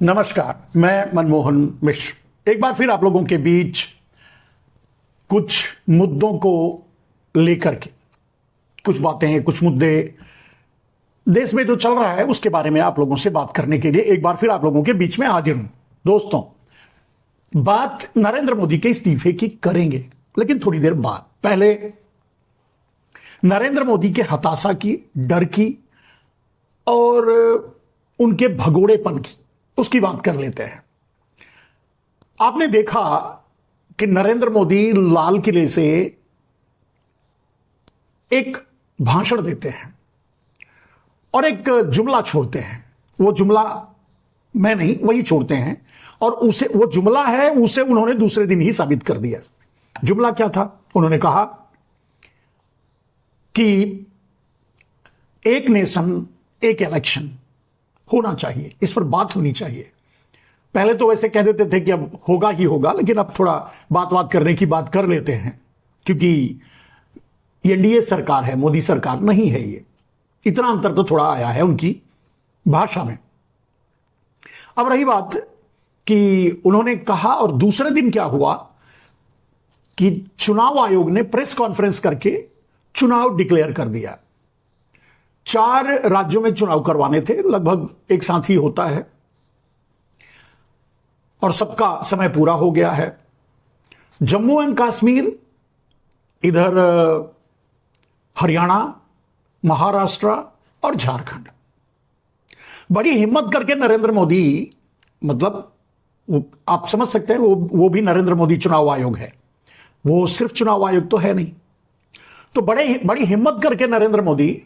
नमस्कार, मैं मनमोहन मिश्र एक बार फिर आप लोगों के बीच कुछ मुद्दों को लेकर के कुछ बातें, कुछ मुद्दे देश में जो चल रहा है उसके बारे में आप लोगों से बात करने के लिए एक बार फिर आप लोगों के बीच में हाजिर हूं। दोस्तों, बात नरेंद्र मोदी के इस्तीफे की करेंगे, लेकिन थोड़ी देर बाद। पहले नरेंद्र मोदी के हताशा की, डर की और उनके भगोड़ेपन की, उसकी बात कर लेते हैं। आपने देखा कि नरेंद्र मोदी लाल किले से एक भाषण देते हैं और एक जुमला छोड़ते हैं। वो जुमला मैं नहीं, वही छोड़ते हैं और उसे, वो जुमला है, उसे उन्होंने दूसरे दिन ही साबित कर दिया। जुमला क्या था? उन्होंने कहा कि एक नेशन एक इलेक्शन होना चाहिए, इस पर बात होनी चाहिए। पहले तो वैसे कह देते थे कि अब होगा ही होगा, लेकिन अब थोड़ा बात करने की बात कर लेते हैं, क्योंकि एनडीए सरकार है, मोदी सरकार नहीं है। ये इतना अंतर तो थोड़ा आया है उनकी भाषा में। अब रही बात कि उन्होंने कहा, और दूसरे दिन क्या हुआ कि चुनाव आयोग ने प्रेस कॉन्फ्रेंस करके चुनाव डिक्लेयर कर दिया। 4 राज्यों में चुनाव करवाने थे, लगभग एक साथ ही होता है, और सबका समय पूरा हो गया है। जम्मू एंड कश्मीर, इधर हरियाणा, महाराष्ट्र और झारखंड। बड़ी हिम्मत करके नरेंद्र मोदी, मतलब आप समझ सकते हैं, वो भी नरेंद्र मोदी चुनाव आयोग है, वो सिर्फ चुनाव आयोग तो है नहीं। तो बड़ी हिम्मत करके नरेंद्र मोदी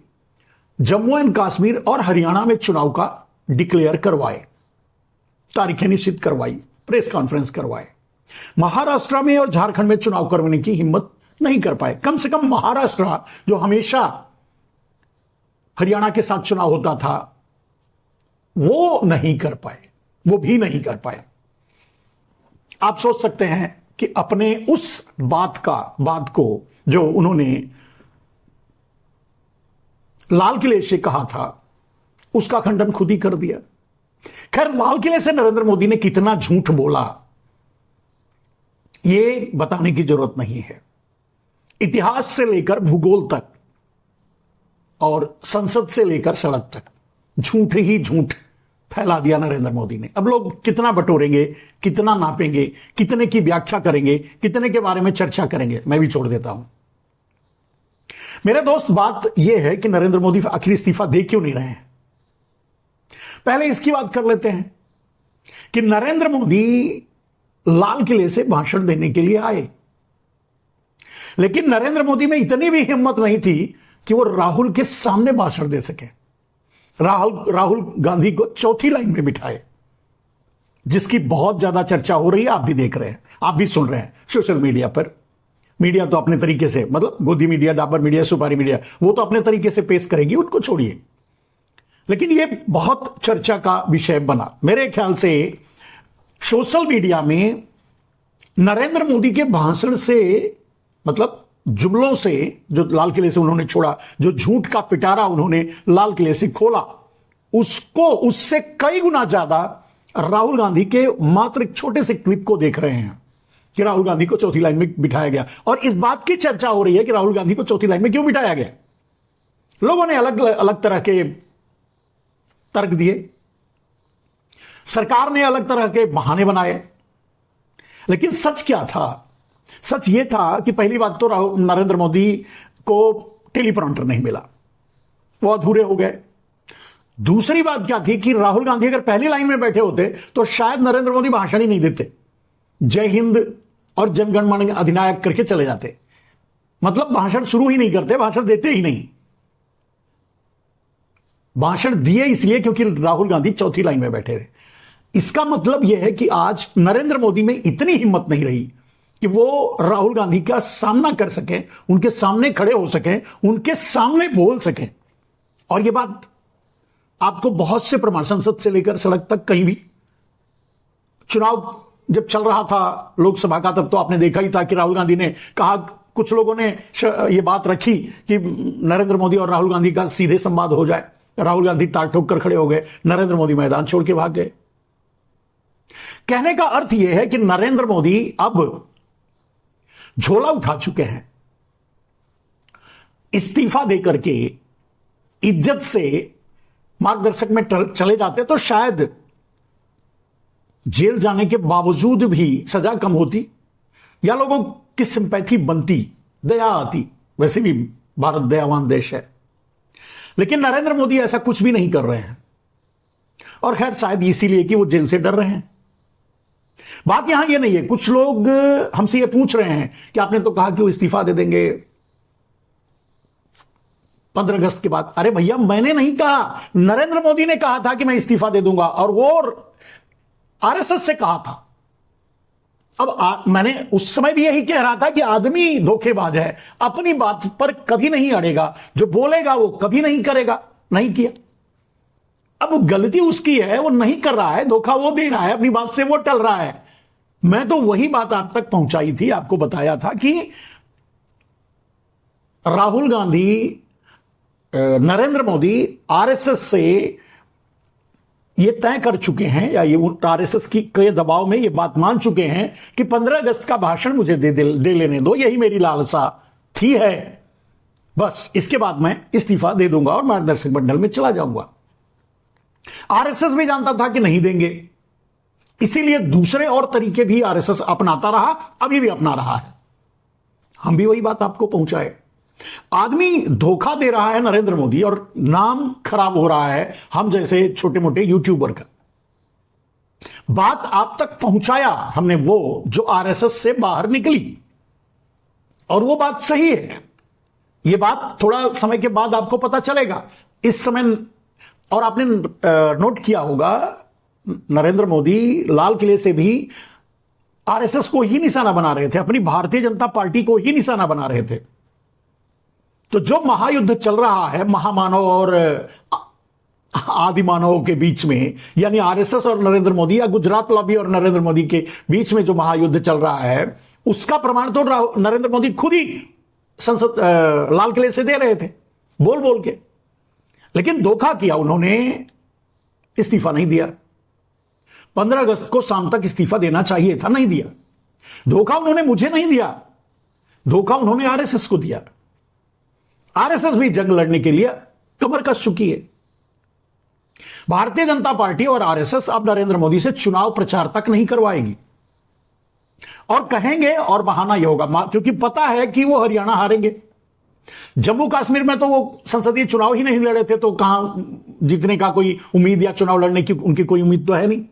जम्मू एंड कश्मीर और हरियाणा में चुनाव का डिक्लेयर करवाए, तारीखें निश्चित करवाई, प्रेस कॉन्फ्रेंस करवाए। महाराष्ट्र में और झारखंड में चुनाव करवाने की हिम्मत नहीं कर पाए। कम से कम महाराष्ट्र, जो हमेशा हरियाणा के साथ चुनाव होता था, वो नहीं कर पाए, वो भी नहीं कर पाए। आप सोच सकते हैं कि अपने उस बात को जो उन्होंने लाल किले से कहा था, उसका खंडन खुद ही कर दिया। खैर, लाल किले से नरेंद्र मोदी ने कितना झूठ बोला, यह बताने की जरूरत नहीं है। इतिहास से लेकर भूगोल तक और संसद से लेकर सड़क तक झूठ ही झूठ फैला दिया नरेंद्र मोदी ने। अब लोग कितना बटोरेंगे, कितना नापेंगे, कितने की व्याख्या करेंगे, कितने के बारे में चर्चा करेंगे, मैं भी छोड़ देता हूं। मेरे दोस्त, बात यह है कि नरेंद्र मोदी आखिर इस्तीफा दे क्यों नहीं रहे हैं। पहले इसकी बात कर लेते हैं कि नरेंद्र मोदी लाल किले से भाषण देने के लिए आए, लेकिन नरेंद्र मोदी में इतनी भी हिम्मत नहीं थी कि वो राहुल के सामने भाषण दे सके। राहुल गांधी को चौथी लाइन में बिठाए, जिसकी बहुत ज्यादा चर्चा हो रही है। आप भी देख रहे हैं, आप भी सुन रहे हैं सोशल मीडिया पर। मीडिया तो अपने तरीके से, मतलब गोदी मीडिया, डाबर मीडिया, सुपारी मीडिया, वो तो अपने तरीके से पेश करेगी, उनको छोड़िए, लेकिन ये बहुत चर्चा का विषय बना। मेरे ख्याल से सोशल मीडिया में नरेंद्र मोदी के भाषण से, मतलब जुमलों से, जो लाल किले से उन्होंने छोड़ा, जो झूठ का पिटारा उन्होंने लाल किले से खोला, उससे कई गुना ज्यादा राहुल गांधी के मात्र एक छोटे से क्लिप को देख रहे हैं कि राहुल गांधी को चौथी लाइन में बिठाया गया। और इस बात की चर्चा हो रही है कि राहुल गांधी को चौथी लाइन में क्यों बिठाया गया। लोगों ने अलग अलग तरह के तर्क दिए, सरकार ने अलग तरह के बहाने बनाए, लेकिन सच क्या था? सच यह था कि पहली बात तो नरेंद्र मोदी को टेलीप्रॉम्प्टर नहीं मिला, वो अधूरे हो गए। दूसरी बात क्या थी कि राहुल गांधी अगर पहली लाइन में बैठे होते तो शायद नरेंद्र मोदी भाषण ही नहीं देते, जय हिंद और जनगण मन अधिनायक करके चले जाते, मतलब भाषण शुरू ही नहीं करते, भाषण देते ही नहीं। भाषण दिए इसलिए क्योंकि राहुल गांधी चौथी लाइन में बैठे थे। इसका मतलब यह है कि आज नरेंद्र मोदी में इतनी हिम्मत नहीं रही कि वो राहुल गांधी का सामना कर सके, उनके सामने खड़े हो सके, उनके सामने बोल सके। और यह बात आपको बहुत से प्रमाण, संसद से लेकर सड़क तक, कहीं भी चुनाव जब चल रहा था लोकसभा का, तब तो आपने देखा ही था कि राहुल गांधी ने कहा, कुछ लोगों ने यह बात रखी कि नरेंद्र मोदी और राहुल गांधी का सीधे संवाद हो जाए। राहुल गांधी तार ठोक कर खड़े हो गए, नरेंद्र मोदी मैदान छोड़ के भाग गए। कहने का अर्थ यह है कि नरेंद्र मोदी अब झोला उठा चुके हैं। इस्तीफा देकर के इज्जत से मार्गदर्शक में चले जाते तो शायद जेल जाने के बावजूद भी सजा कम होती या लोगों की सिंपैथी बनती, दया आती। वैसे भी भारत दयावान देश है, लेकिन नरेंद्र मोदी ऐसा कुछ भी नहीं कर रहे हैं। और खैर शायद इसीलिए कि वो जेल से डर रहे हैं। बात यहां ये नहीं है। कुछ लोग हमसे ये पूछ रहे हैं कि आपने तो कहा कि वो इस्तीफा दे देंगे 15 अगस्त के बाद। अरे भैया, मैंने नहीं कहा, नरेंद्र मोदी ने कहा था कि मैं इस्तीफा दे दूंगा, और वो आरएसएस से कहा था। अब मैंने उस समय भी यही कह रहा था कि आदमी धोखेबाज है, अपनी बात पर कभी नहीं अड़ेगा, जो बोलेगा वो कभी नहीं करेगा। नहीं किया। अब गलती उसकी है, वो नहीं कर रहा है, धोखा वो दे रहा है, अपनी बात से वो टल रहा है। मैं तो वही बात आप तक पहुंचाई थी, आपको बताया था कि राहुल गांधी, नरेंद्र मोदी आरएसएस से ये तय कर चुके हैं, या ये आरएसएस के दबाव में ये बात मान चुके हैं कि 15 अगस्त का भाषण मुझे दे लेने दो, यही मेरी लालसा थी है। बस इसके बाद मैं इस्तीफा दे दूंगा और मार्गदर्शक मंडल में चला जाऊंगा। आरएसएस भी जानता था कि नहीं देंगे, इसीलिए दूसरे और तरीके भी आरएसएस अपनाता रहा, अभी भी अपना रहा है। हम भी वही बात आपको पहुंचाए। आदमी धोखा दे रहा है नरेंद्र मोदी, और नाम खराब हो रहा है हम जैसे छोटे मोटे यूट्यूबर का। बात आप तक पहुंचाया हमने वो जो आरएसएस से बाहर निकली, और वो बात सही है। ये बात थोड़ा समय के बाद आपको पता चलेगा। इस समय, और आपने नोट किया होगा, नरेंद्र मोदी लाल किले से भी आरएसएस को ही निशाना बना रहे थे, अपनी भारतीय जनता पार्टी को ही निशाना बना रहे थे। तो जो महायुद्ध चल रहा है महामानव और आदि मानवों के बीच में, यानी आरएसएस और नरेंद्र मोदी, या गुजरात लॉबी और नरेंद्र मोदी के बीच में जो महायुद्ध चल रहा है, उसका प्रमाण तो नरेंद्र मोदी खुद ही संसद लाल किले से दे रहे थे, बोल बोल के। लेकिन धोखा किया उन्होंने, इस्तीफा नहीं दिया। 15 अगस्त को शाम तक इस्तीफा देना चाहिए था, नहीं दिया। धोखा उन्होंने मुझे नहीं दिया, धोखा उन्होंने आरएसएस को दिया। आरएसएस भी जंग लड़ने के लिए कमर कस चुकी है। भारतीय जनता पार्टी और आरएसएस अब नरेंद्र मोदी से चुनाव प्रचार तक नहीं करवाएगी, और कहेंगे, और बहाना यह होगा क्योंकि पता है कि वो हरियाणा हारेंगे। जम्मू कश्मीर में तो वो संसदीय चुनाव ही नहीं लड़े थे, तो कहां जीतने का कोई उम्मीद या चुनाव लड़ने की उनकी कोई उम्मीद तो है नहीं।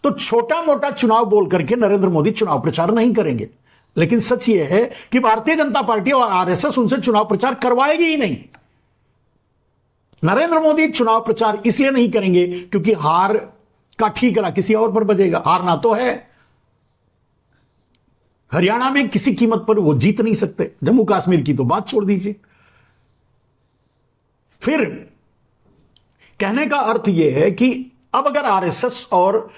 तो छोटा मोटा चुनाव बोल करके नरेंद्र मोदी चुनाव प्रचार नहीं करेंगे। लेकिन सच यह है कि भारतीय जनता पार्टी और आरएसएस उनसे चुनाव प्रचार करवाएगी ही नहीं। नरेंद्र मोदी चुनाव प्रचार इसलिए नहीं करेंगे क्योंकि हार का ठीकरा किसी और पर बजेगा। हारना तो है, हरियाणा में किसी कीमत पर वो जीत नहीं सकते, जम्मू कश्मीर की तो बात छोड़ दीजिए। फिर कहने का अर्थ यह है कि अब अगर आरएसएस और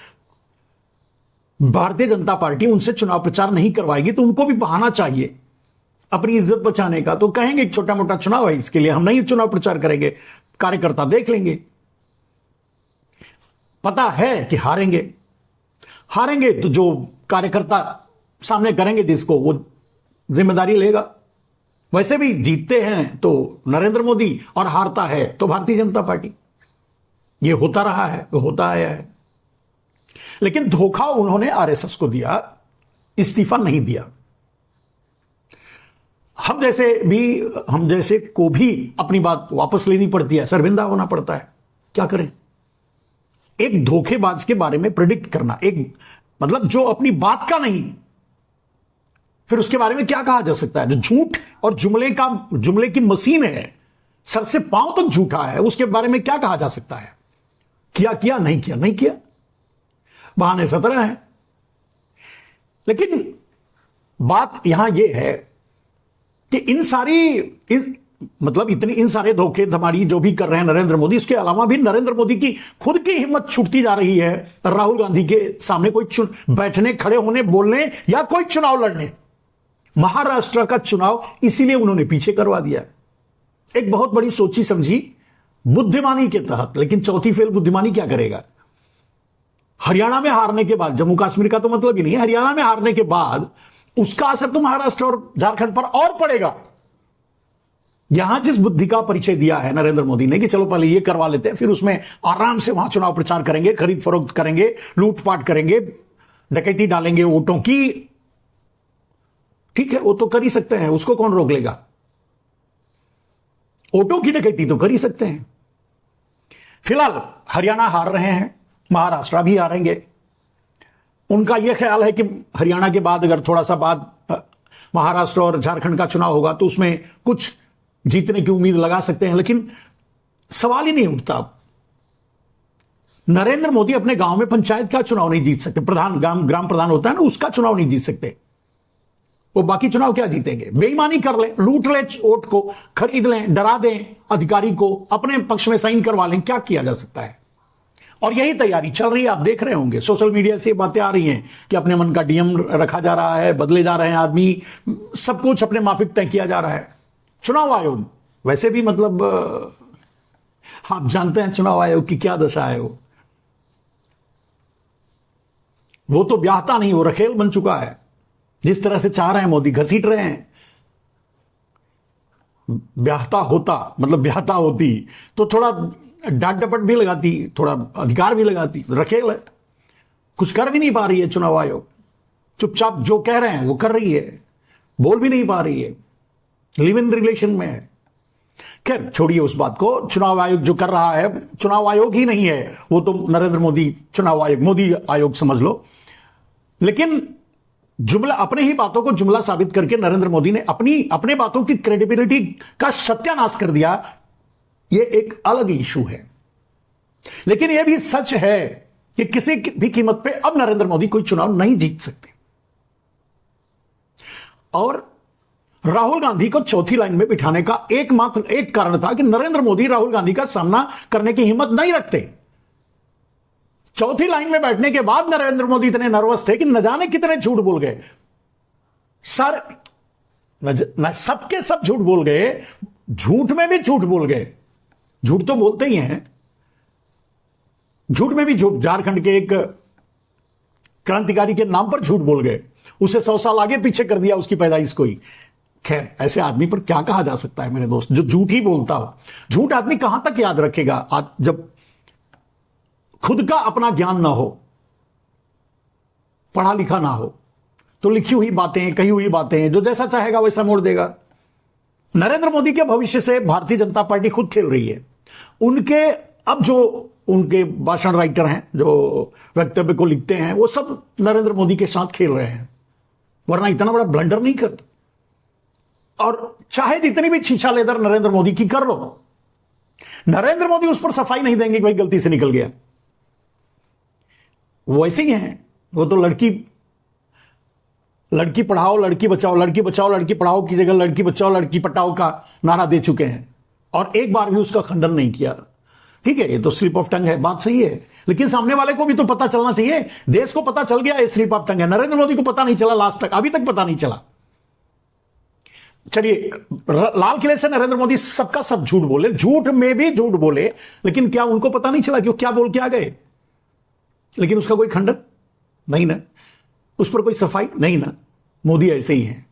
भारतीय जनता पार्टी उनसे चुनाव प्रचार नहीं करवाएगी तो उनको भी बहाना चाहिए अपनी इज्जत बचाने का। तो कहेंगे छोटा मोटा चुनाव है, इसके लिए हम नहीं चुनाव प्रचार करेंगे, कार्यकर्ता देख लेंगे। पता है कि हारेंगे, हारेंगे तो जो कार्यकर्ता सामने करेंगे जिसको, वो जिम्मेदारी लेगा। वैसे भी जीतते हैं तो नरेंद्र मोदी और हारता है तो भारतीय जनता पार्टी। ये होता रहा है, वो होता आया है। लेकिन धोखा उन्होंने आरएसएस को दिया, इस्तीफा नहीं दिया। हम जैसे को भी अपनी बात वापस लेनी पड़ती है, शर्मिंदा होना पड़ता है। क्या करें? एक धोखेबाज के बारे में प्रेडिक्ट करना, एक मतलब जो अपनी बात का नहीं, फिर उसके बारे में क्या कहा जा सकता है? जो झूठ और जुमले की मशीन है, सर से पांव तक झूठा है, उसके बारे में क्या कहा जा सकता है? किया नहीं किया, नहीं किया, बहाने 17 हैं। लेकिन बात यहां यह है कि इन सारे धोखे धमाड़ी जो भी कर रहे हैं नरेंद्र मोदी, इसके अलावा भी नरेंद्र मोदी की खुद की हिम्मत छूटती जा रही है राहुल गांधी के सामने कोई बैठने, खड़े होने, बोलने या कोई चुनाव लड़ने। महाराष्ट्र का चुनाव इसीलिए उन्होंने पीछे करवा दिया, एक बहुत बड़ी सोची समझी बुद्धिमानी के तहत। लेकिन चौथी फेल बुद्धिमानी क्या करेगा? हरियाणा में हारने के बाद, जम्मू कश्मीर का तो मतलब ही नहीं है, हरियाणा में हारने के बाद उसका असर तो महाराष्ट्र और झारखंड पर और पड़ेगा। यहां जिस बुद्धि का परिचय दिया है नरेंद्र मोदी ने कि चलो पहले ये करवा लेते हैं, फिर उसमें आराम से वहां चुनाव प्रचार करेंगे, खरीद फरोख्त करेंगे, लूटपाट करेंगे, डकैती डालेंगे वोटों की, ठीक है, वो तो कर ही सकते हैं, उसको कौन रोक लेगा। वोटों की डकैती तो कर ही सकते हैं। फिलहाल हरियाणा हार रहे हैं, महाराष्ट्र भी हारेंगे। उनका यह ख्याल है कि हरियाणा के बाद अगर थोड़ा सा बाद महाराष्ट्र और झारखंड का चुनाव होगा तो उसमें कुछ जीतने की उम्मीद लगा सकते हैं, लेकिन सवाल ही नहीं उठता। नरेंद्र मोदी अपने गांव में पंचायत का चुनाव नहीं जीत सकते, प्रधान ग्राम प्रधान होता है ना, उसका चुनाव नहीं जीत सकते। वो बाकी चुनाव क्या जीतेंगे? बेईमानी कर लें, लूट लें वोट को, खरीद लें, डरा दें अधिकारी को, अपने पक्ष में साइन करवा लें, क्या किया जा सकता है। और यही तैयारी चल रही है, आप देख रहे होंगे सोशल मीडिया से बातें आ रही हैं कि अपने मन का डीएम रखा जा रहा है, बदले जा रहे हैं आदमी, सब कुछ अपने माफिक तय किया जा रहा है। चुनाव आयोग वैसे भी मतलब आप जानते हैं चुनाव आयोग की क्या दशा है। वो तो ब्याहता नहीं, वो रखेल बन चुका है। जिस तरह से चाह रहे हैं मोदी, घसीट रहे हैं। ब्याहता होता मतलब ब्याहता होती तो थोड़ा डांट डपट भी लगाती, थोड़ा अधिकार भी लगाती। रखेल है, कुछ कर भी नहीं पा रही है चुनाव आयोग, चुपचाप जो कह रहे हैं वो कर रही है, बोल भी नहीं पा रही है, लिव इन रिलेशन में है। खैर छोड़िए उस बात को। चुनाव आयोग जो कर रहा है, चुनाव आयोग ही नहीं है वो तो नरेंद्र मोदी चुनाव आयोग, मोदी आयोग समझ लो। लेकिन जुमला, अपने ही बातों को जुमला साबित करके नरेंद्र मोदी ने अपने बातों की क्रेडिबिलिटी का सत्यानाश कर दिया। यह एक अलग इशू है, लेकिन यह भी सच है कि किसी भी कीमत पे अब नरेंद्र मोदी कोई चुनाव नहीं जीत सकते। और राहुल गांधी को चौथी लाइन में बिठाने का एकमात्र एक कारण था कि नरेंद्र मोदी राहुल गांधी का सामना करने की हिम्मत नहीं रखते। चौथी लाइन में बैठने के बाद नरेंद्र मोदी इतने नर्वस थे कि न जाने कितने झूठ बोल गए। सबके सब झूठ बोल गए, झूठ में भी झूठ बोल गए। झूठ तो बोलते ही हैं, झूठ में भी झूठ। झारखंड के एक क्रांतिकारी के नाम पर झूठ बोल गए, उसे 100 साल आगे पीछे कर दिया उसकी पैदाइश को ही। खैर ऐसे आदमी पर क्या कहा जा सकता है मेरे दोस्त, जो झूठ ही बोलता हो। झूठ आदमी कहां तक याद रखेगा जब खुद का अपना ज्ञान ना हो, पढ़ा लिखा ना हो, तो लिखी हुई बातें, कही हुई बातें जो जैसा चाहेगा वैसा मोड़ देगा। नरेंद्र मोदी के भविष्य से भारतीय जनता पार्टी खुद खेल रही है। उनके अब जो उनके भाषण राइटर हैं, जो वक्तव्य को लिखते हैं, वो सब नरेंद्र मोदी के साथ खेल रहे हैं, वरना इतना बड़ा ब्लंडर नहीं करते। और चाहे जितनी भी छीछा लेदर नरेंद्र मोदी की कर लो, नरेंद्र मोदी उस पर सफाई नहीं देंगे कि भाई गलती से निकल गया। वो ऐसे ही हैं, वो तो लड़की पढ़ाओ लड़की बचाओ, लड़की बचाओ लड़की पढ़ाओ की जगह लड़की बचाओ लड़की पटाओ का नारा दे चुके हैं, और एक बार भी उसका खंडन नहीं किया। ठीक है, ये तो स्लिप ऑफ टंग है, बात सही है, लेकिन सामने वाले को भी तो पता चलना चाहिए। देश को पता चल गया ये स्लिप ऑफ टंग है, नरेंद्र मोदी को पता नहीं चला, लास्ट तक अभी तक पता नहीं चला। चलिए, लाल किले से नरेंद्र मोदी सबका सब झूठ बोले, झूठ में भी झूठ बोले, लेकिन क्या उनको पता नहीं चला कि वो क्या बोल के आ गए? लेकिन उसका कोई खंडन नहीं ना, उस पर कोई सफाई नहीं ना। मोदी ऐसे ही हैं,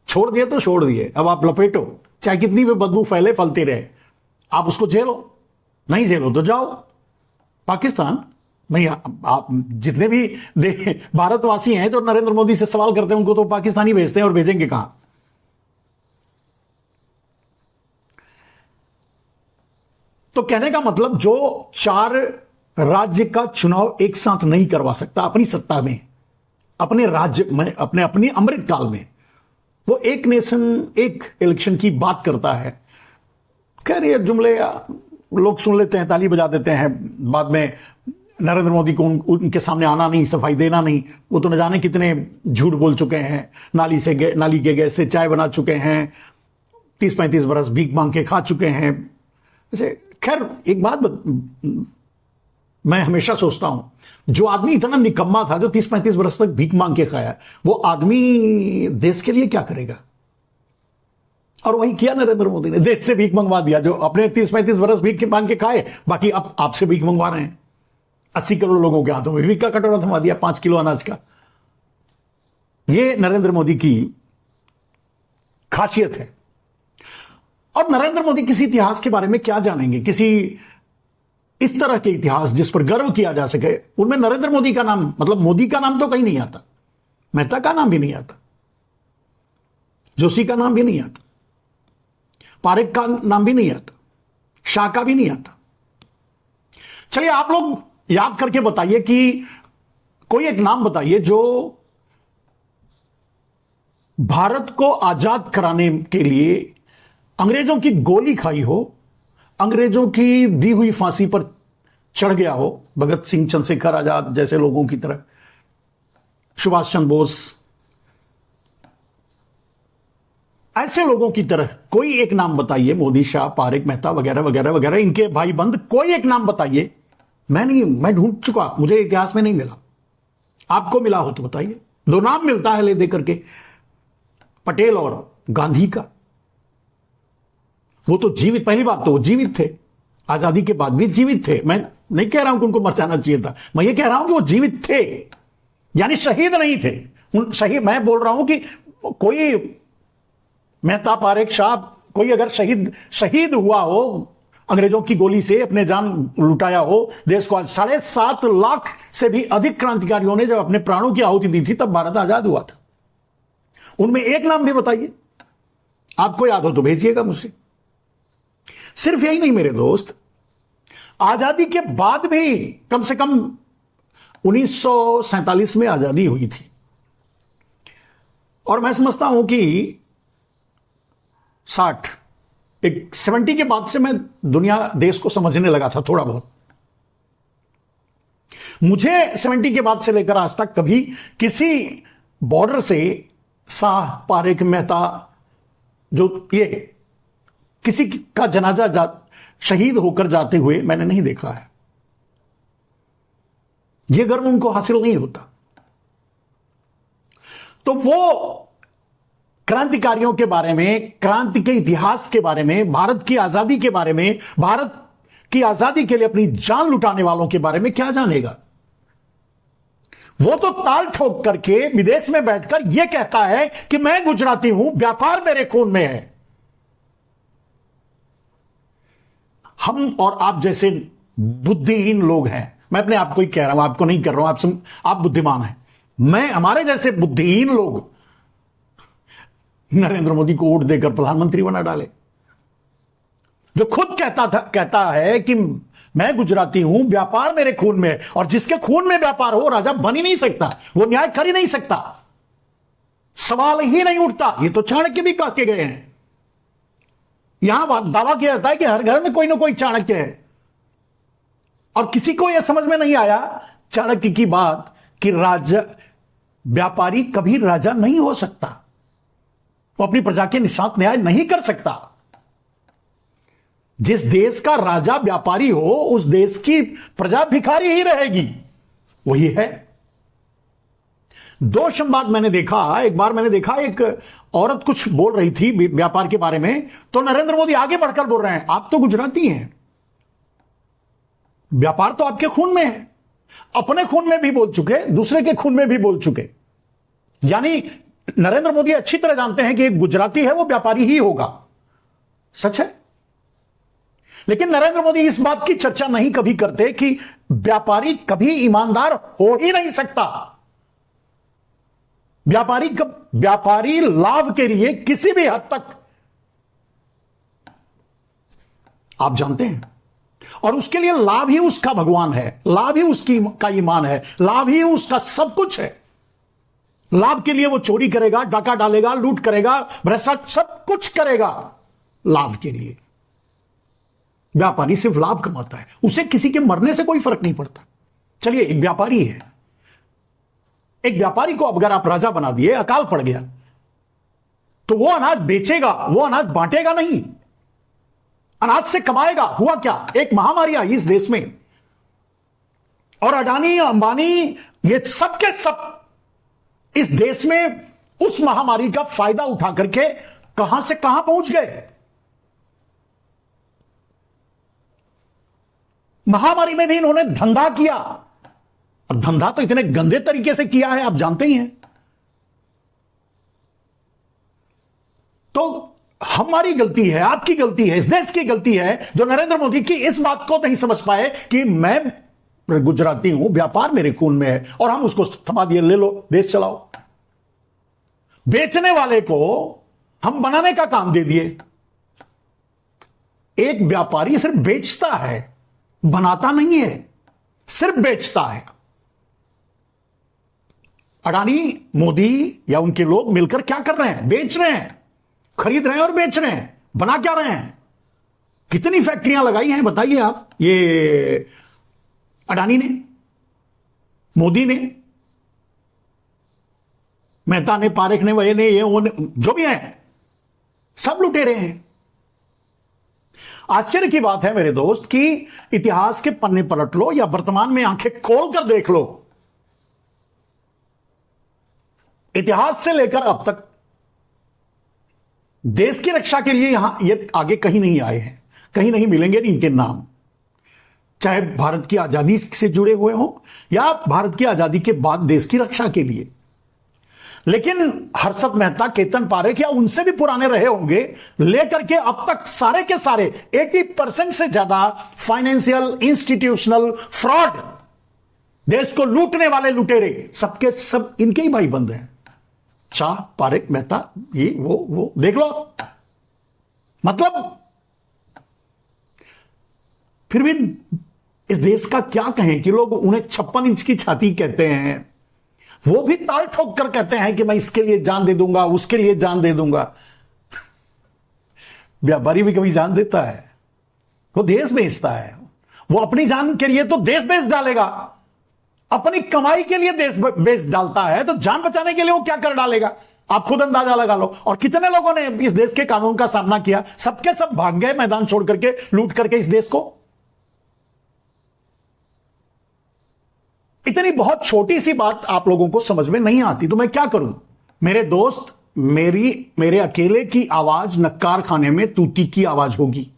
छोड़ दिए तो छोड़ दिए, अब आप लपेटो, चाहे कितनी भी बदबू फैले फैलती रहे, आप उसको झेलो, नहीं झेलो तो जाओ पाकिस्तान। नहीं, आप जितने भी भारतवासी हैं जो नरेंद्र मोदी से सवाल करते हैं, उनको तो पाकिस्तानी भेजते हैं, और भेजेंगे कहां? तो कहने का मतलब, जो 4 राज्य का चुनाव एक साथ नहीं करवा सकता अपनी सत्ता में, अपने राज्य में, अपनी अमृत काल में, वो एक नेशन एक इलेक्शन की बात करता है। खैर ये जुमले लोग सुन लेते हैं, ताली बजा देते हैं, बाद में नरेंद्र मोदी को उनके सामने आना नहीं, सफाई देना नहीं। वो तो न जाने कितने झूठ बोल चुके हैं, नाली के गैस से चाय बना चुके हैं, 30-35 बरस भीख मांग के खा चुके हैं। खैर एक बात मैं हमेशा सोचता हूं, जो आदमी इतना निकम्मा था, जो 30-35 बरस तक भीख मांग के खाया, वो आदमी देश के लिए क्या करेगा? और वही किया नरेंद्र मोदी ने, देश से भीख मंगवा दिया। जो अपने 30-35 बरस भीख मांग के खाए, बाकी अब आपसे भीख मंगवा रहे हैं। 80 करोड़ लोगों के हाथों में भी का कटोरा थमा दिया 5 किलो अनाज का। यह नरेंद्र मोदी की खासियत है। और नरेंद्र मोदी किसी इतिहास के बारे में क्या जानेंगे, किसी इस तरह के इतिहास जिस पर गर्व किया जा सके, उनमें नरेंद्र मोदी का नाम, मतलब मोदी का नाम तो कहीं नहीं आता, मेहता का नाम भी नहीं आता, जोशी का नाम भी नहीं आता, पारेख का नाम भी नहीं आता, शाह का भी नहीं आता। चलिए आप लोग याद करके बताइए कि कोई एक नाम बताइए जो भारत को आजाद कराने के लिए अंग्रेजों की गोली खाई हो, अंग्रेजों की दी हुई फांसी पर चढ़ गया हो, भगत सिंह, चंद्रशेखर आजाद जैसे लोगों की तरह, सुभाष चंद्र बोस, ऐसे लोगों की तरह कोई एक नाम बताइए, मोदी, शाह, पारेख, मेहता वगैरह वगैरह वगैरह, इनके भाई बंद, कोई एक नाम बताइए। मैं ढूंढ चुका, मुझे इतिहास में नहीं मिला। आपको मिला हो तो बताइए। 2 नाम मिलता है ले दे करके, पटेल और गांधी का। वो तो जीवित, पहली बात तो वो जीवित थे, आजादी के बाद भी जीवित थे। मैं नहीं कह रहा हूं कि उनको मर जाना चाहिए था, मैं ये कह रहा हूं कि वो जीवित थे, यानी शहीद नहीं थे। शहीद मैं बोल रहा हूं कि कोई मेहता, पारेख, शाह, कोई अगर शहीद हुआ हो, अंग्रेजों की गोली से अपने जान लुटाया हो देश को। 7.5 लाख से भी अधिक क्रांतिकारियों ने जब अपने प्राणों की आहुति दी थी तब भारत आजाद हुआ था। उनमें एक नाम भी बताइए, आपको याद हो तो भेजिएगा मुझसे। सिर्फ यही नहीं मेरे दोस्त, आजादी के बाद भी कम से कम 1947 में आजादी हुई थी, और मैं समझता हूं कि 70 के बाद से मैं दुनिया देश को समझने लगा था थोड़ा बहुत। मुझे 70 के बाद से लेकर आज तक कभी किसी बॉर्डर से शाह, पारेख, मेहता, जो ये किसी का जनाजा शहीद होकर जाते हुए मैंने नहीं देखा है। यह गर्व उनको हासिल नहीं होता। तो वो क्रांतिकारियों के बारे में, क्रांति के इतिहास के बारे में, भारत की आजादी के बारे में, भारत की आजादी के लिए अपनी जान लुटाने वालों के बारे में क्या जानेगा? वो तो ताल ठोक करके विदेश में बैठकर यह कहता है कि मैं गुजराती हूं, व्यापार मेरे खून में है। हम और आप जैसे बुद्धिहीन लोग हैं, मैं अपने आप को ही कह रहा हूं, आपको नहीं कर रहा हूं, आप बुद्धिमान हैं। हमारे जैसे बुद्धिहीन लोग नरेंद्र मोदी को वोट देकर प्रधानमंत्री बना डाले, जो खुद कहता है कि मैं गुजराती हूं, व्यापार मेरे खून में है, और जिसके खून में व्यापार हो राजा बन ही नहीं सकता, वो न्याय कर ही नहीं सकता, सवाल ही नहीं उठता। ये तो चाणक्य भी कह के गए हैं। यहां दावा किया जाता है कि हर घर में कोई ना कोई चाणक्य है, और किसी को यह समझ में नहीं आया चाणक्य की बात कि व्यापारी कभी राजा नहीं हो सकता, वो अपनी प्रजा के निशांत न्याय नहीं कर सकता। जिस देश का राजा व्यापारी हो उस देश की प्रजा भिखारी ही रहेगी, वही है। 2 संवाद मैंने देखा। एक बार मैंने देखा एक औरत कुछ बोल रही थी व्यापार के बारे में, तो नरेंद्र मोदी आगे बढ़कर बोल रहे हैं, आप तो गुजराती हैं, व्यापार तो आपके खून में है। अपने खून में भी बोल चुके, दूसरे के खून में भी बोल चुके। यानी नरेंद्र मोदी अच्छी तरह जानते हैं कि एक गुजराती है वो व्यापारी ही होगा, सच है। लेकिन नरेंद्र मोदी इस बात की चर्चा नहीं कभी करते कि व्यापारी कभी ईमानदार हो ही नहीं सकता। व्यापारी लाभ के लिए किसी भी हद तक, आप जानते हैं, और उसके लिए लाभ ही उसका भगवान है, लाभ ही का ईमान है, लाभ ही उसका सब कुछ है। लाभ के लिए वो चोरी करेगा, डाका डालेगा, लूट करेगा, भ्रष्टाचार, सब कुछ करेगा लाभ के लिए। व्यापारी सिर्फ लाभ कमाता है, उसे किसी के मरने से कोई फर्क नहीं पड़ता। चलिए एक व्यापारी है, एक व्यापारी को अगर आप राजा बना दिए, अकाल पड़ गया, तो वो अनाज बेचेगा, वो अनाज बांटेगा नहीं, अनाज से कमाएगा। हुआ क्या, एक महामारी आई इस देश में, और अडानी, अंबानी, ये सब के सब इस देश में उस महामारी का फायदा उठा करके कहां से कहां पहुंच गए। महामारी में भी इन्होंने धंधा किया, और धंधा तो इतने गंदे तरीके से किया है, आप जानते ही हैं। तो हमारी गलती है, आपकी गलती है, इस देश की गलती है जो नरेंद्र मोदी की इस बात को नहीं समझ पाए कि मैं गुजराती हूं, व्यापार मेरे खून में है, और हम उसको थमा दिए, ले लो देश चलाओ। बेचने वाले को हम बनाने का काम दे दिए। एक व्यापारी सिर्फ बेचता है, बनाता नहीं है, सिर्फ बेचता है। अडानी, मोदी या उनके लोग मिलकर क्या कर रहे हैं? बेच रहे हैं, खरीद रहे हैं और बेच रहे हैं। बना क्या रहे हैं? कितनी फैक्ट्रियां लगाई हैं बताइए आप, ये अडानी ने, मोदी ने, मेहता ने, पारेख ने, वह ने, ये वो ने, जो भी हैं, सब लुटेरे हैं। आश्चर्य की बात है मेरे दोस्त कि इतिहास के पन्ने पलट लो या वर्तमान में आंखें खोल कर देख लो, इतिहास से लेकर अब तक देश की रक्षा के लिए यहां ये आगे कहीं नहीं आए हैं, कहीं नहीं मिलेंगे इनके नाम, चाहे भारत की आजादी से जुड़े हुए हों या भारत की आजादी के बाद देश की रक्षा के लिए। लेकिन हर्षद मेहता, केतन पारेख या उनसे भी पुराने रहे होंगे, लेकर के अब तक सारे के सारे 80% से ज्यादा फाइनेंशियल इंस्टीट्यूशनल फ्रॉड, देश को लूटने वाले लुटेरे, सबके सब इनके ही भाई बंद हैं। शाह, पारेख, मेहता, ये वो देख लो। मतलब फिर भी इस देश का क्या कहें कि लोग उन्हें 56 इंच की छाती कहते हैं, वो भी ताल ठोक कर कहते हैं कि मैं इसके लिए जान दे दूंगा, उसके लिए जान दे दूंगा। व्यापारी भी कभी जान देता है? वो देश बेचता है। वो अपनी जान के लिए तो देश बेच डालेगा, अपनी कमाई के लिए देश बेच डालता है, तो जान बचाने के लिए वो क्या कर डालेगा? आप खुद अंदाजा लगा लो। और कितने लोगों ने इस देश के कानून का सामना किया? सबके सब भाग गए मैदान छोड़ करके, लूट करके इस देश को। इतनी बहुत छोटी सी बात आप लोगों को समझ में नहीं आती तो मैं क्या करूं? मेरे दोस्त, मेरे अकेले की आवाज नक्कार खाने में तूती की आवाज होगी।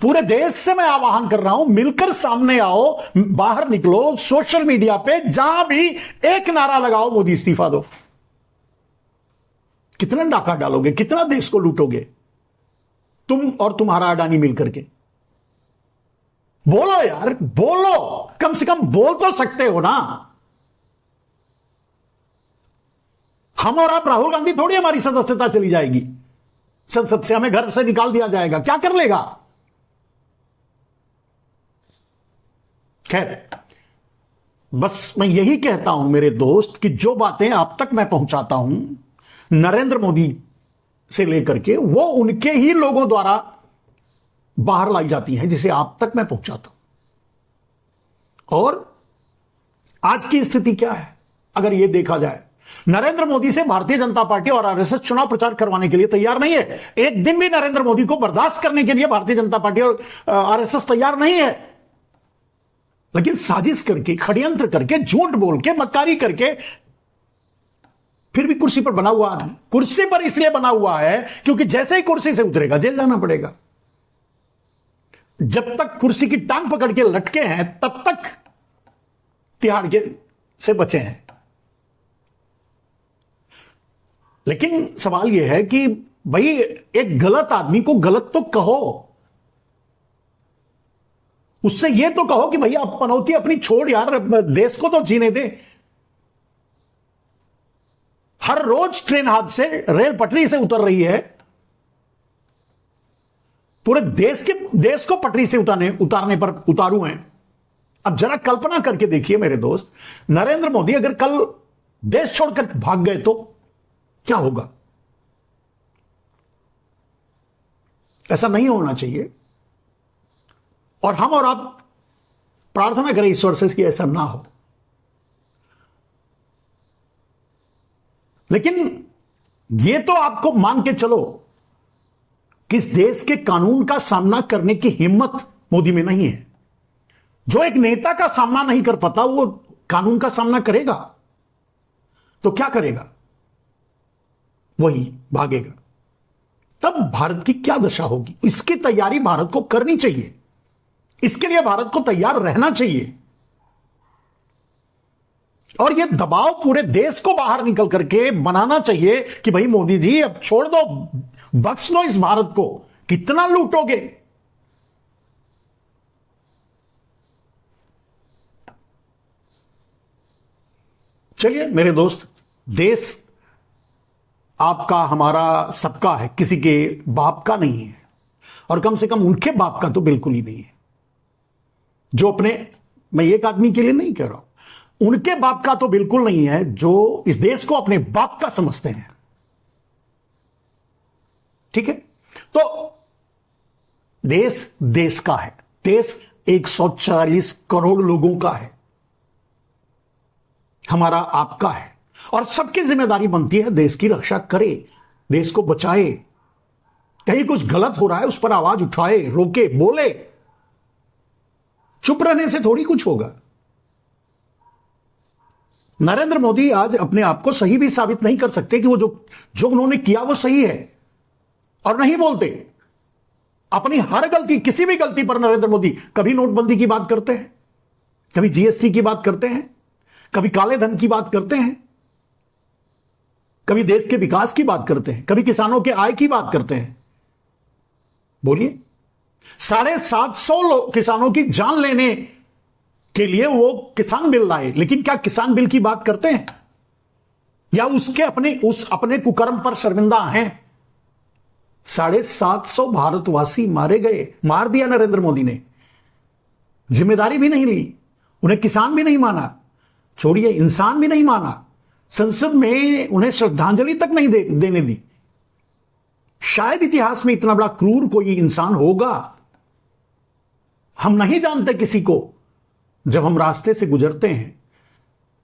पूरे देश से मैं आह्वान कर रहा हूं, मिलकर सामने आओ, बाहर निकलो, सोशल मीडिया पे जहां भी एक नारा लगाओ, मोदी इस्तीफा दो। कितना डाका डालोगे? कितना देश को लूटोगे तुम और तुम्हारा अडानी मिलकर के? बोलो यार, बोलो, कम से कम बोल तो सकते हो ना। हम और आप, राहुल गांधी थोड़ी हमारी सदस्यता चली जाएगी संसद से, हमें घर से निकाल दिया जाएगा, क्या कर लेगा? खैर, बस मैं यही कहता हूं मेरे दोस्त कि जो बातें आप तक मैं पहुंचाता हूं नरेंद्र मोदी से लेकर के, वो उनके ही लोगों द्वारा बाहर लाई जाती हैं जिसे आप तक मैं पहुंचाता हूं। और आज की स्थिति क्या है अगर यह देखा जाए? नरेंद्र मोदी से भारतीय जनता पार्टी और आरएसएस चुनाव प्रचार करवाने के लिए तैयार नहीं है। एक दिन भी नरेंद्र मोदी को बर्दाश्त करने के लिए भारतीय जनता पार्टी और आरएसएस तैयार नहीं है। लेकिन साजिश करके, षड्यंत्र करके, झूठ बोल के, मक्कारी करके फिर भी कुर्सी पर बना हुआ आदमी, कुर्सी पर इसलिए बना हुआ है क्योंकि जैसे ही कुर्सी से उतरेगा जेल जाना पड़ेगा। जब तक कुर्सी की टांग पकड़ के लटके हैं तब तक तिहाड़ के से बचे हैं। लेकिन सवाल यह है कि भाई, एक गलत आदमी को गलत तो कहो, उससे यह तो कहो कि भैया पनौती अपनी छोड़ यार, देश को तो जीने दे। हर रोज ट्रेन हादसे, रेल पटरी से उतर रही है, पूरे देश को पटरी से उतारने पर उतारू हैं। अब जरा कल्पना करके देखिए मेरे दोस्त, नरेंद्र मोदी अगर कल देश छोड़कर भाग गए तो क्या होगा? ऐसा नहीं होना चाहिए। और हम और आप प्रार्थना करें ईश्वर से कि ऐसा ना हो। लेकिन यह तो आपको मान के चलो कि इस देश के कानून का सामना करने की हिम्मत मोदी में नहीं है। जो एक नेता का सामना नहीं कर पाता वो कानून का सामना करेगा तो क्या करेगा? वही भागेगा। तब भारत की क्या दशा होगी? इसकी तैयारी भारत को करनी चाहिए। इसके लिए भारत को तैयार रहना चाहिए और यह दबाव पूरे देश को बाहर निकल करके बनाना चाहिए कि भाई मोदी जी अब छोड़ दो, बख्श दो इस भारत को, कितना लूटोगे। चलिए मेरे दोस्त, देश आपका हमारा सबका है, किसी के बाप का नहीं है, और कम से कम उनके बाप का तो बिल्कुल ही नहीं है जो अपने, मैं एक आदमी के लिए नहीं कह रहा हूं, उनके बाप का तो बिल्कुल नहीं है जो इस देश को अपने बाप का समझते हैं। ठीक है, तो देश देश का है, देश 140 करोड़ लोगों का है, हमारा आपका है, और सबकी जिम्मेदारी बनती है देश की रक्षा करे, देश को बचाए। कहीं कुछ गलत हो रहा है उस पर आवाज उठाए, रोके, बोले। चुप रहने से थोड़ी कुछ होगा। नरेंद्र मोदी आज अपने आप को सही भी साबित नहीं कर सकते कि वो जो उन्होंने किया वो सही है, और नहीं बोलते। अपनी हर गलती, किसी भी गलती पर नरेंद्र मोदी कभी नोटबंदी की बात करते हैं, कभी जीएसटी की बात करते हैं, कभी काले धन की बात करते हैं, कभी देश के विकास की बात करते हैं, कभी किसानों के आय की बात करते हैं। बोलिए, 750 किसानों की जान लेने के लिए वो किसान बिल लाए, लेकिन क्या किसान बिल की बात करते हैं? या उसके अपने कुकर्म पर शर्मिंदा हैं? 750 भारतवासी मारे गए, मार दिया नरेंद्र मोदी ने, जिम्मेदारी भी नहीं ली, उन्हें किसान भी नहीं माना, छोड़िए इंसान भी नहीं माना, संसद में उन्हें श्रद्धांजलि तक नहीं देने दी। शायद इतिहास में इतना बड़ा क्रूर कोई इंसान होगा, हम नहीं जानते किसी को। जब हम रास्ते से गुजरते हैं,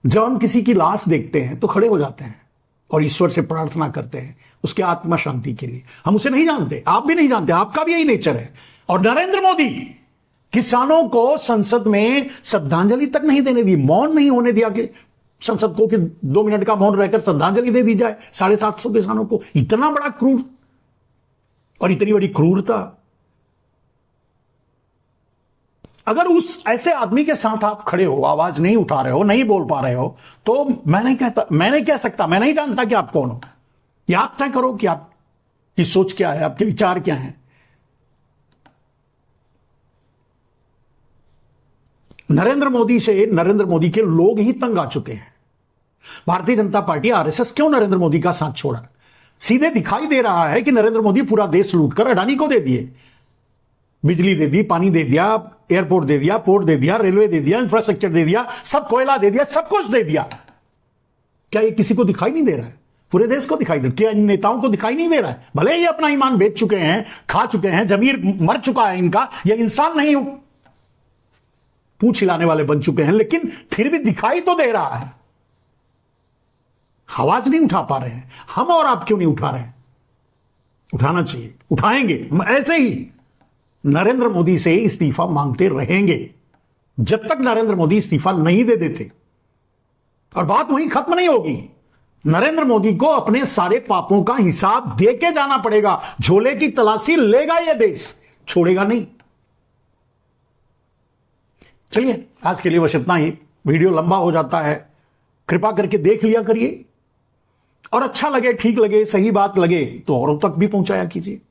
जब हम किसी की लाश देखते हैं तो खड़े हो जाते हैं और ईश्वर से प्रार्थना करते हैं उसके आत्मा शांति के लिए। हम उसे नहीं जानते, आप भी नहीं जानते, आपका भी यही नेचर है। और नरेंद्र मोदी किसानों को संसद में श्रद्धांजलि तक नहीं देने दी, मौन नहीं होने दिया कि संसद को कि 2 मिनट का मौन रहकर श्रद्धांजलि दे दी जाए 750 किसानों को। इतना बड़ा क्रूर और इतनी बड़ी क्रूरता, अगर उस ऐसे आदमी के साथ आप खड़े हो, आवाज नहीं उठा रहे हो, नहीं बोल पा रहे हो, तो मैं नहीं कह सकता, मैं नहीं जानता कि आप कौन हो। या आप तय करो कि आपकी सोच क्या है, आपके विचार क्या हैं। नरेंद्र मोदी के लोग ही तंग आ चुके हैं। भारतीय जनता पार्टी, आरएसएस क्यों नरेंद्र मोदी का साथ छोड़ा? सीधे दिखाई दे रहा है कि नरेंद्र मोदी पूरा देश लूटकर अडानी को दे दिए, बिजली दे दी, पानी दे दिया, एयरपोर्ट दे दिया, पोर्ट दे दिया, रेलवे दे दिया, इंफ्रास्ट्रक्चर दे दिया, सब कोयला दे दिया, सब कुछ दे दिया। क्या ये किसी को दिखाई नहीं दे रहा है? पूरे देश को दिखाई दे, क्या इन नेताओं को दिखाई नहीं दे रहा है? भले ही अपना ईमान बेच चुके हैं, खा चुके हैं, जमीर मर चुका है इनका, ये इंसान नहीं हो, पूंछ हिलाने वाले बन चुके हैं, लेकिन फिर भी दिखाई तो दे रहा है। आवाज नहीं उठा पा रहे हैं। हम और आप क्यों नहीं उठा रहे हैं? उठाना चाहिए, उठाएंगे। ऐसे ही नरेंद्र मोदी से इस्तीफा मांगते रहेंगे जब तक नरेंद्र मोदी इस्तीफा नहीं दे देते, और बात वहीं खत्म नहीं होगी। नरेंद्र मोदी को अपने सारे पापों का हिसाब देके जाना पड़ेगा। झोले की तलाशी लेगा यह देश, छोड़ेगा नहीं। चलिए, आज के लिए बस इतना ही। वीडियो लंबा हो जाता है, कृपा करके देख लिया करिए, और अच्छा लगे, ठीक लगे, सही बात लगे तो औरों तक भी पहुंचाया कीजिए।